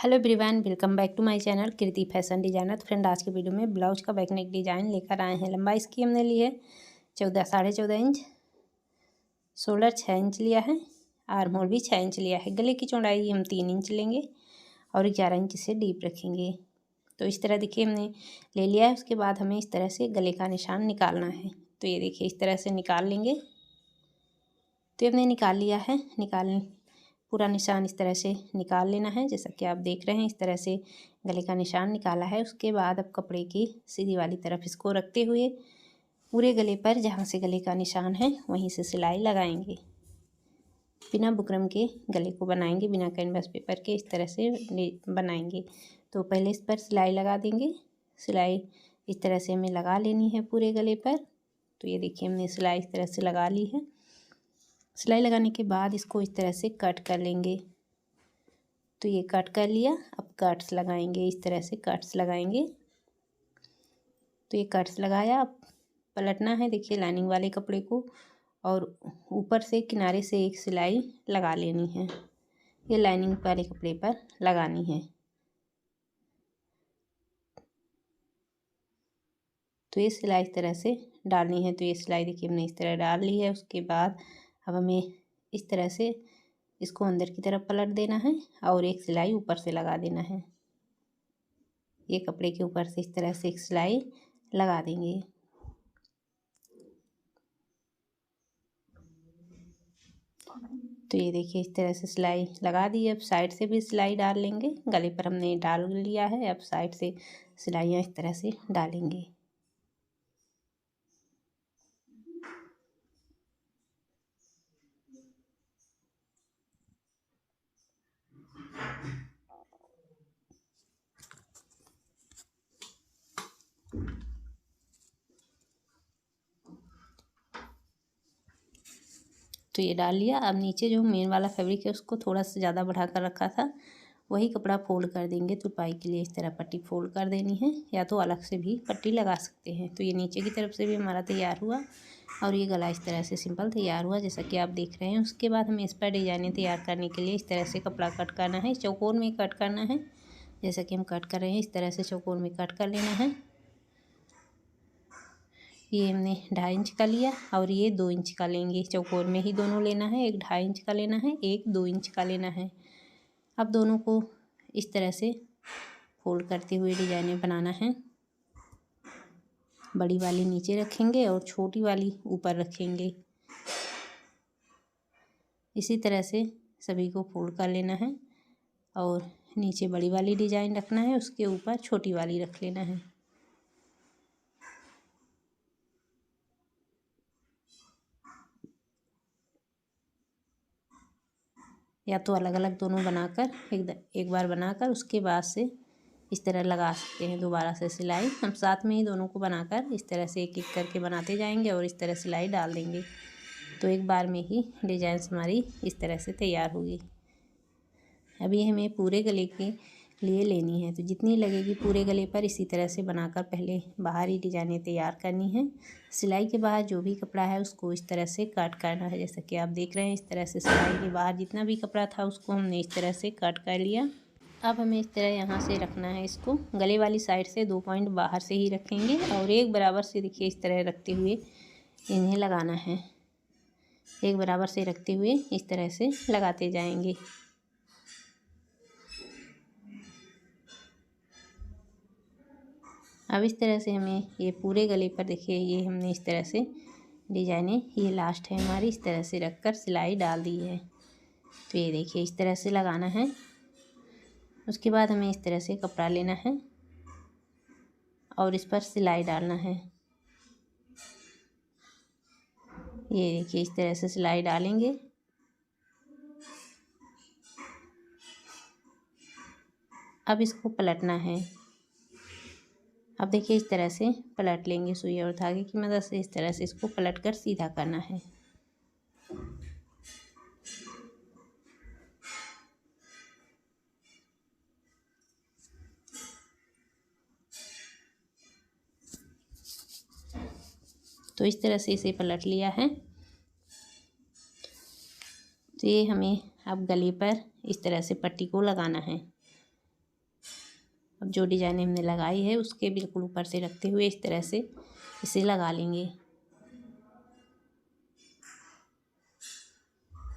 Hello everyone, welcome back to my channel Kriti fashion designer. तो friend, आज के video में ब्लाउज का बैक नेक डिज़ाइन लेकर आए हैं। लंबाई इसकी हमने ली है 14.5 इंच, शोल्डर 6 इंच लिया है, आर्म होल भी 6 इंच लिया है। गले की चौड़ाई हम 3 इंच लेंगे और 11 इंच से डीप रखेंगे। तो इस तरह देखिए हमने ले लिया है। उसके बाद हमें इस तरह से गले का निशान निकालना है। तो ये देखिए इस तरह से निकाल लेंगे। तो हमने निकाल लिया है। पूरा निशान इस तरह से निकाल लेना है, जैसा कि आप देख रहे हैं। इस तरह से गले का निशान निकाला है। उसके बाद अब कपड़े की सीधी वाली तरफ इसको रखते हुए पूरे गले पर जहाँ से गले का निशान है वहीं से सिलाई लगाएंगे। बिना बुकरम के गले को बनाएंगे, बिना कैनवस पेपर के इस तरह से बनाएंगे। तो पहले इस पर सिलाई लगा देंगे। सिलाई इस तरह से हमें लगा लेनी है पूरे गले पर। तो ये देखिए हमने सिलाई इस तरह से लगा ली है। सिलाई लगाने के बाद इसको इस तरह से कट कर लेंगे। तो ये कट कर लिया। अब कट्स लगाएंगे, इस तरह से कट्स लगाएंगे। तो ये कट्स लगाया। अब पलटना है, देखिए लाइनिंग वाले कपड़े को, और ऊपर से किनारे से एक सिलाई लगा लेनी है। ये लाइनिंग वाले कपड़े पर लगानी है। तो ये सिलाई इस तरह से डालनी है। तो ये सिलाई देखिए हमने इस तरह डाल ली है। उसके बाद अब हमें इस तरह से इसको अंदर की तरफ पलट देना है और एक सिलाई ऊपर से लगा देना है। ये कपड़े के ऊपर से इस तरह से एक सिलाई लगा देंगे। तो ये देखिए इस तरह से सिलाई लगा दी। अब साइड से भी सिलाई डाल लेंगे। गले पर हमने डाल लिया है, अब साइड से सिलाइयाँ इस तरह से डालेंगे। तो ये डाल लिया। अब नीचे जो मेन वाला फैब्रिक है उसको थोड़ा सा ज़्यादा बढ़ा कर रखा था, वही कपड़ा फोल्ड कर देंगे। तुरपाई के लिए इस तरह पट्टी फोल्ड कर देनी है, या तो अलग से भी पट्टी लगा सकते हैं। तो ये नीचे की तरफ से भी हमारा तैयार हुआ और ये गला इस तरह से सिंपल तैयार हुआ, जैसा कि आप देख रहे हैं। उसके बाद हमें इस पर डिजाइनें तैयार करने के लिए इस तरह से कपड़ा कट करना है। चौकोर में कट करना है, जैसा कि हम कट कर रहे हैं। इस तरह से चौकोर में कट कर लेना है। ये हमने 2.5 इंच का लिया और ये 2 इंच का लेंगे। चौकोर में ही दोनों लेना है। एक 2.5 इंच का लेना है, एक 2 इंच का लेना है। अब दोनों को इस तरह से फोल्ड करते हुए डिजाइनें बनाना है। बड़ी वाली नीचे रखेंगे और छोटी वाली ऊपर रखेंगे। इसी तरह से सभी को फोल्ड कर लेना है और नीचे बड़ी वाली डिजाइन रखना है, उसके ऊपर छोटी वाली रख लेना है। या तो अलग अलग दोनों बनाकर एक बार बनाकर उसके बाद से इस तरह लगा सकते हैं दोबारा से सिलाई। हम साथ में ही दोनों को बनाकर इस तरह से एक एक करके बनाते जाएंगे और इस तरह सिलाई डाल देंगे। तो एक बार में ही डिजाइन हमारी इस तरह से तैयार होगी। अभी हमें पूरे गले के लिए लेनी है, तो जितनी लगेगी पूरे गले पर इसी तरह से बनाकर पहले बाहरी डिजाइनें तैयार करनी है। सिलाई के बाद जो भी कपड़ा है उसको इस तरह से कट करना है, जैसा कि आप देख रहे हैं। इस तरह से सिलाई के बाहर जितना भी कपड़ा था उसको हमने इस तरह से कट कर लिया। अब हमें इस तरह यहाँ से रखना है। इसको गले वाली साइड से 2 पॉइंट बाहर से ही रखेंगे और एक बराबर से देखिए इस तरह रखते हुए इन्हें लगाना है। एक बराबर से रखते हुए इस तरह से लगाते जाएंगे। अब इस तरह से हमें ये पूरे गले पर देखिए ये हमने इस तरह से डिजाइनें, ये लास्ट है हमारी, इस तरह से रखकर सिलाई डाल दी है। तो ये देखिए इस तरह से लगाना है। उसके बाद हमें इस तरह से कपड़ा लेना है और इस पर सिलाई डालना है। ये देखिए इस तरह से सिलाई डालेंगे। अब इसको पलटना है। अब देखिए इस तरह से पलट लेंगे। सुई और धागे की मदद से इस तरह से इसको पलटकर सीधा करना है। तो इस तरह से इसे पलट लिया है। तो ये हमें अब गले पर इस तरह से पट्टी को लगाना है। अब जो डिजाइन हमने लगाई है उसके बिल्कुल ऊपर से रखते हुए इस तरह से इसे लगा लेंगे।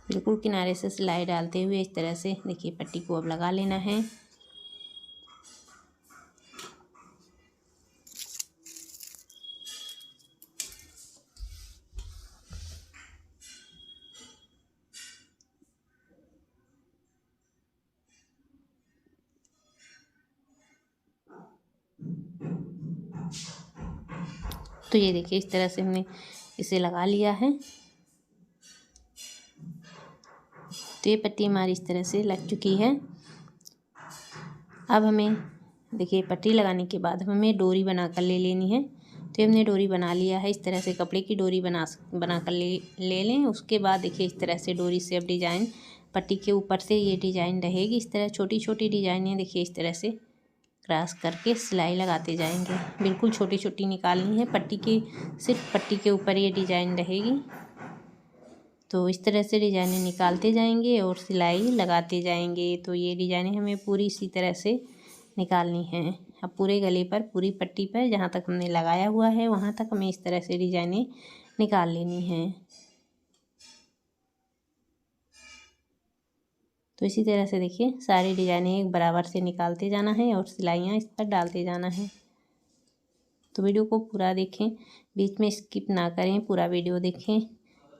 बिल्कुल किनारे से सिलाई डालते हुए इस तरह से देखिए पट्टी को अब लगा लेना है। तो ये देखिए इस तरह से हमने इसे लगा लिया है। तो ये पट्टी हमारी इस तरह से लग चुकी है। अब हमें देखिए पट्टी लगाने के बाद हमें डोरी बनाकर ले लेनी है। तो हमने डोरी बना लिया है। इस तरह से कपड़े की डोरी बनाकर ले लें। उसके बाद देखिए इस तरह से डोरी से अब डिजाइन पट्टी के ऊपर से ये डिजाइन रहेगी। इस तरह छोटी छोटी डिजाइनें देखिए इस तरह से क्रॉस करके सिलाई लगाते जाएंगे। बिल्कुल छोटी छोटी निकालनी है। पट्टी के सिर्फ पट्टी के ऊपर ये डिजाइन रहेगी। तो इस तरह से डिजाइनें निकालते जाएंगे और सिलाई लगाते जाएंगे। तो ये डिजाइनें हमें पूरी इसी तरह से निकालनी है। अब पूरे गले पर पूरी पट्टी पर जहाँ तक हमने लगाया हुआ है वहाँ तक हमें इस तरह से डिजाइनें निकाल लेनी हैं। तो इसी तरह से देखिए सारी डिजाइनें एक बराबर से निकालते जाना है और सिलाइयाँ इस पर डालते जाना है। तो वीडियो को पूरा देखें, बीच में स्किप ना करें, पूरा वीडियो देखें।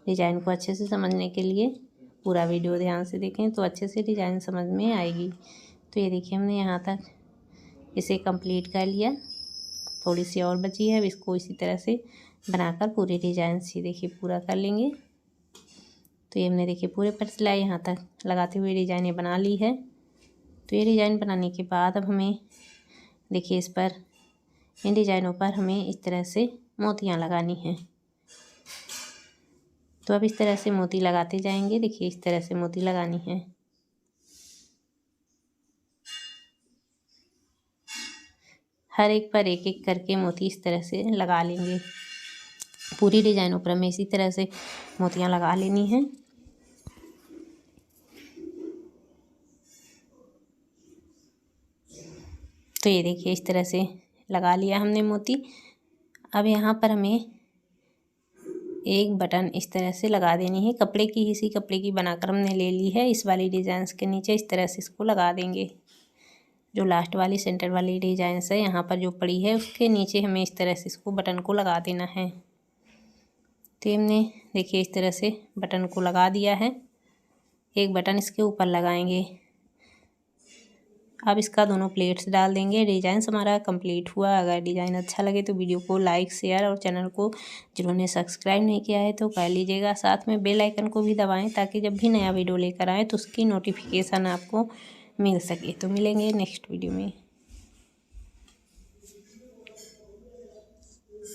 डिजाइन को अच्छे से समझने के लिए पूरा वीडियो ध्यान से देखें तो अच्छे से डिजाइन समझ में आएगी। तो ये देखिए हमने यहाँ तक इसे कंप्लीट कर लिया। थोड़ी सी और बची है। अब इसको इसी तरह से बनाकर पूरी डिजाइन से देखिए पूरा कर लेंगे। तो ये हमने देखिए पूरे पर सिलाई यहाँ तक लगाते हुए डिजाइनें बना ली है। तो ये डिजाइन बनाने के बाद अब हमें देखिए इस पर इन डिजाइनों पर हमें इस तरह से मोतियाँ लगानी हैं। तो अब इस तरह से मोती लगाते जाएंगे। देखिए इस तरह से मोती लगानी है। हर एक पर एक एक करके मोती इस तरह से लगा लेंगे। पूरी डिजाइनों पर हमें इसी तरह से मोतियाँ लगा लेनी हैं। तो ये देखिए इस तरह से लगा लिया हमने मोती। अब यहाँ पर हमें एक बटन इस तरह से लगा देनी है। कपड़े की इसी कपड़े की बनाकर हमने ले ली है। इस वाली डिजाइन के नीचे इस तरह से इसको लगा देंगे। जो लास्ट वाली सेंटर वाली डिजाइन है यहाँ पर जो पड़ी है उसके नीचे हमें इस तरह से इसको बटन को लगा देना है। तो हमने देखिए इस तरह से बटन को लगा दिया है। एक बटन इसके ऊपर लगाएंगे। अब इसका दोनों प्लेट्स डाल देंगे। डिज़ाइन हमारा कंप्लीट हुआ। अगर डिज़ाइन अच्छा लगे तो वीडियो को लाइक शेयर और चैनल को जिन्होंने सब्सक्राइब नहीं किया है तो कर लीजिएगा। साथ में बेल आइकन को भी दबाएं ताकि जब भी नया वीडियो लेकर आएँ तो उसकी नोटिफिकेशन आपको मिल सके। तो मिलेंगे नेक्स्ट वीडियो में।